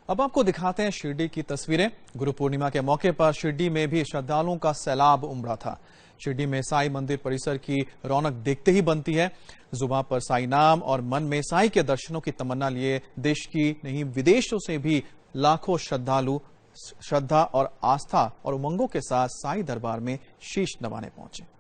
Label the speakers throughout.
Speaker 1: अब आपको दिखाते हैं शिरडी की तस्वीरें। गुरु पूर्णिमा के मौके पर शिरडी में भी श्रद्धालुओं का सैलाब उमड़ा था। शिरडी में साईं मंदिर परिसर की रौनक देखते ही बनती है। जुबान पर साईं नाम और मन में साईं के दर्शनों की तमन्ना लिए देश की नहीं विदेशों से भी लाखों श्रद्धालु श्रद्धा और आस्था और उमंगों के साथ साईं दरबार में शीश नवाने पहुंचे।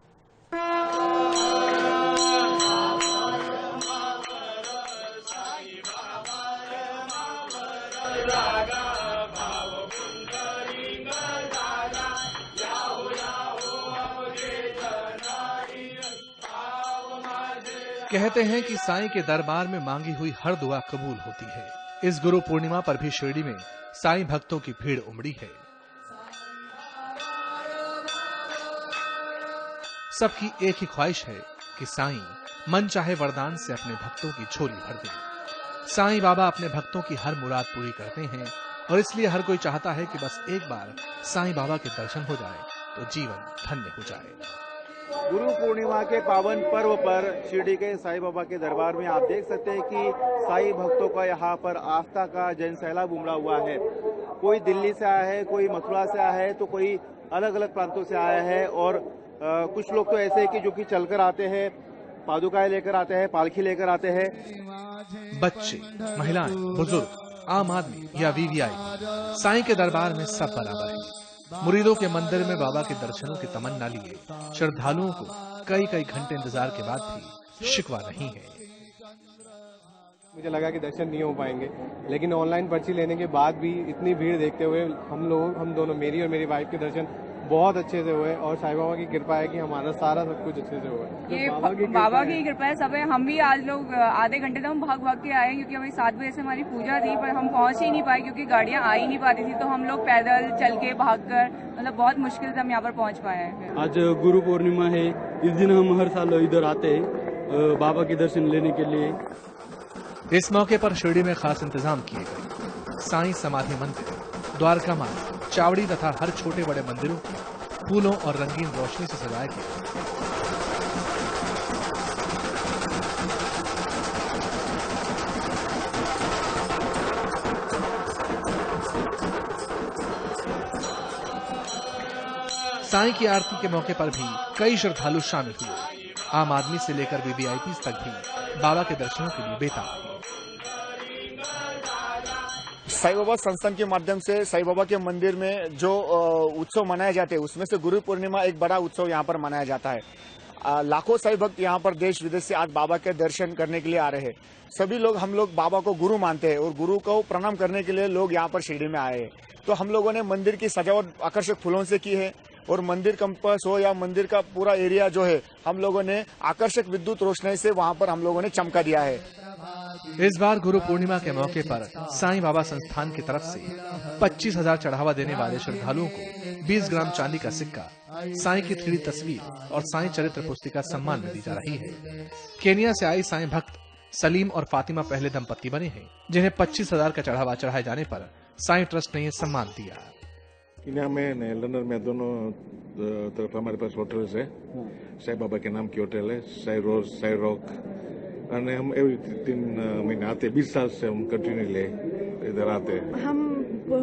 Speaker 2: कहते हैं कि साईं के दरबार में मांगी हुई हर दुआ कबूल होती है। इस गुरु पूर्णिमा पर भी शिरडी में साईं भक्तों की भीड़ उमड़ी है। सबकी एक ही ख्वाहिश है कि साईं मन चाहे वरदान से अपने भक्तों की झोली भर दें। साईं बाबा अपने भक्तों की हर मुराद पूरी करते हैं और इसलिए हर कोई चाहता है कि बस एक बार साईं बाबा के दर्शन हो जाए तो जीवन धन्य हो जाए।
Speaker 3: गुरु पूर्णिमा के पावन पर्व पर शिरडी के साईं बाबा के दरबार में आप देख सकते हैं कि साईं भक्तों का यहाँ पर आस्था का जन सैलाब उमड़ा हुआ है। कोई दिल्ली से आया है, कोई मथुरा से आया है, तो कोई अलग अलग प्रांतों से आया है और कुछ लोग तो ऐसे हैं कि जो कि चलकर आते हैं, पादुकाएं लेकर आते हैं, पालखी लेकर आते हैं।
Speaker 2: बच्चे, महिलाएं, बुजुर्ग, आम आदमी या वीवीआई, साईं के दरबार में सब बराबर है। मुरीदों के मंदिर में बाबा के दर्शनों की तमन्ना लिए श्रद्धालुओं को कई घंटे इंतजार के बाद भी शिकवा नहीं है।
Speaker 4: मुझे लगा कि दर्शन नहीं हो पाएंगे, लेकिन ऑनलाइन पर्ची लेने के बाद भी इतनी भीड़ देखते हुए हम दोनों मेरी और मेरी वाइफ के दर्शन बहुत अच्छे से हुए और साईं बाबा की कृपा है कि हमारा सारा सब कुछ अच्छे से हुआ।
Speaker 5: ये बाबा की कृपा है सब है। हम भी आज लोग आधे घंटे तक हम भाग के आए क्योंकि हमें 7 बजे से हमारी पूजा थी, पर हम पहुंच ही नहीं पाए क्योंकि गाड़ियां आ ही नहीं पाती थी। तो हम लोग पैदल चल के भागकर मतलब बहुत मुश्किल से हम यहाँ पर पहुँच पाए हैं।
Speaker 6: आज गुरु पूर्णिमा है, इस दिन हम हर साल इधर आते हैं बाबा के दर्शन लेने के लिए।
Speaker 2: इस मौके पर शिरडी में खास इंतजाम किए गए। साईं समाधि मंदिर, द्वारका माई, चावड़ी तथा हर छोटे बड़े मंदिरों को फूलों और रंगीन रोशनी से सजाया गया। साईं की आरती के मौके पर भी कई श्रद्धालु शामिल हुए। आम आदमी से लेकर वीवीआईपी तक भी बाबा के दर्शनों के लिए बेताब थे।
Speaker 7: साईं बाबा संस्थान के माध्यम से साईं बाबा के मंदिर में जो उत्सव मनाए जाते हैं उसमें से गुरु पूर्णिमा एक बड़ा उत्सव यहाँ पर मनाया जाता है। लाखों साईं भक्त यहाँ पर देश विदेश से आज बाबा के दर्शन करने के लिए आ रहे हैं। सभी लोग हम लोग बाबा को गुरु मानते हैं और गुरु को प्रणाम करने के लिए लोग यहाँ पर शिरडी में आए हैं। तो हम लोगों ने मंदिर की सजावट आकर्षक फूलों से की है और मंदिर कैंपस हो या मंदिर का पूरा एरिया जो है हम लोगों ने आकर्षक विद्युत रोशनी से वहाँ पर हम लोगों ने चमका दिया है।
Speaker 2: इस बार गुरु पूर्णिमा के मौके पर साईं बाबा संस्थान की तरफ से 25,000 चढ़ावा देने वाले श्रद्धालुओं को 20 ग्राम चांदी का सिक्का, साईं की 3D तस्वीर और साईं चरित्र पुस्तिका सम्मान में दी जा रही है। केनिया से आई साईं भक्त सलीम और फातिमा पहले दंपत्ति बने हैं, जिन्हें 25,000 का चढ़ावा चढ़ाए जाने पर साईं ट्रस्ट ने यह सम्मान दिया।
Speaker 8: केनिया में लंदन में दोनों तरफ हमारे पास होटल है। साईं बाबा के नाम की होटल है, साई रोज, साई रॉक। हम एवरी 3 महीने आते, 20 साल से हम कंटिन्यूली इधर आते हैं।
Speaker 9: हम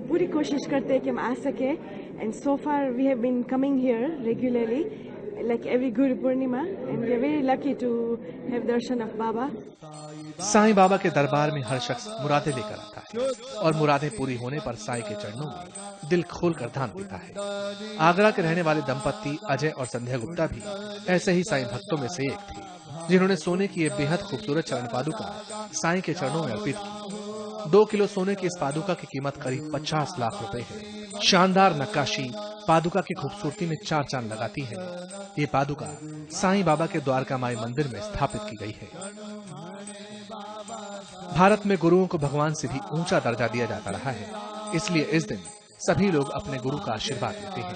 Speaker 9: पूरी कोशिश करते हैं कि हम आ सके and so far we have been coming here regularly like every Guru Purnima and we are very lucky to have darshan of Baba.
Speaker 2: Sai Baba के दरबार में हर शख्स मुरादें लेकर आता है और मुरादें पूरी होने पर साईं के चरणों में दिल खोलकर दान देता है। आगरा के रहने वाले दंपत्ति अजय और संध्या गुप्ता भी ऐसे ही साईं भक्तों में से एक थे, जिन्होंने सोने की ये बेहद खूबसूरत चरण पादुका साईं के चरणों में अर्पित की। 2 किलो सोने की इस पादुका की कीमत करीब 50 लाख रुपए है। शानदार नक्काशी पादुका की खूबसूरती में 4 चांद लगाती है। ये पादुका साईं बाबा के द्वारका माई मंदिर में स्थापित की गई है। भारत में गुरुओं को भगवान से भी ऊंचा दर्जा दिया जाता रहा है, इसलिए इस दिन सभी लोग अपने गुरु का आशीर्वाद लेते हैं।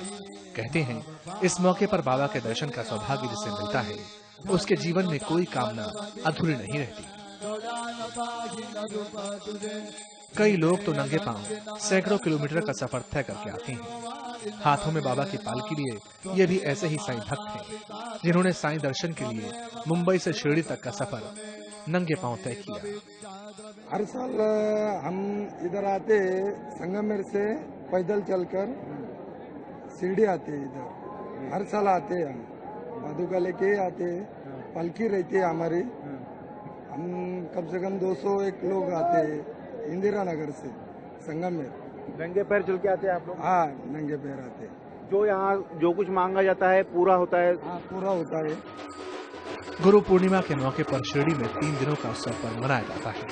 Speaker 2: कहते हैं इस मौके पर बाबा के दर्शन का सौभाग्य जिसे मिलता है उसके जीवन में कोई कामना अधूरी नहीं रहती। कई लोग तो नंगे पांव सैकड़ों किलोमीटर का सफर तय करके आते हैं। हाथों में बाबा की पालकी लिए ये भी ऐसे ही साईं भक्त हैं, जिन्होंने साईं दर्शन के लिए मुंबई से शिरडी तक का सफर नंगे पांव तय किया।
Speaker 10: हर साल हम इधर आते संगमेर से पैदल चलकर शिरडी आते इधर, हर साल आते हैं पादुका लेके आते, पालकी रहती है हमारी, हम कम से कम 201 लोग आते हैं इंदिरा नगर से संगमेर।
Speaker 3: नंगे पैर चल के आते हैं आप लोग?
Speaker 10: हाँ, नंगे पैर आते।
Speaker 3: जो यहाँ जो कुछ मांगा जाता है पूरा होता है?
Speaker 10: हाँ, पूरा होता है।
Speaker 2: गुरु पूर्णिमा के मौके पर शिरडी में 3 दिनों का उत्सव पर्व मनाया जाता है।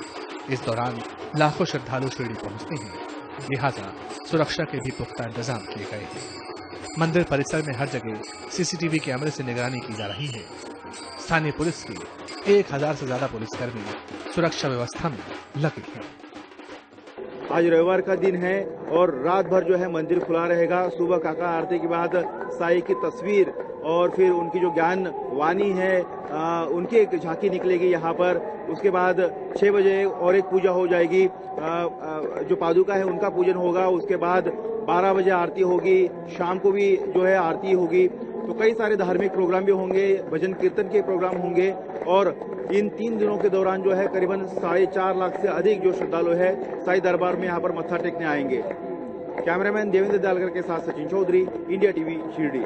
Speaker 2: इस दौरान लाखों श्रद्धालु शिरडी पहुंचते हैं, लिहाजा सुरक्षा के भी पुख्ता इंतजाम किए गए हैं। मंदिर परिसर में हर जगह सीसीटीवी कैमरे से निगरानी की जा रही है। स्थानीय पुलिस के 1000 से ज्यादा पुलिसकर्मी सुरक्षा व्यवस्था में लगे हैं।
Speaker 3: आज रविवार का दिन है और रात भर जो है मंदिर खुला रहेगा। सुबह काका आरती के बाद साईं की तस्वीर और फिर उनकी जो ज्ञान वाणी है उनकी एक झांकी निकलेगी यहाँ पर। उसके बाद 6 बजे और एक पूजा हो जाएगी, जो पादुका है उनका पूजन होगा। उसके बाद 12 बजे आरती होगी, शाम को भी जो है आरती होगी। तो कई सारे धार्मिक प्रोग्राम भी होंगे, भजन कीर्तन के प्रोग्राम होंगे और इन 3 दिनों के दौरान जो है करीबन 4.5 लाख से अधिक जो श्रद्धालु है साईं दरबार में यहाँ पर मत्था टेकने आएंगे। कैमरामैन देवेंद्र दालकर के साथ सचिन चौधरी, इंडिया टीवी शिरडी।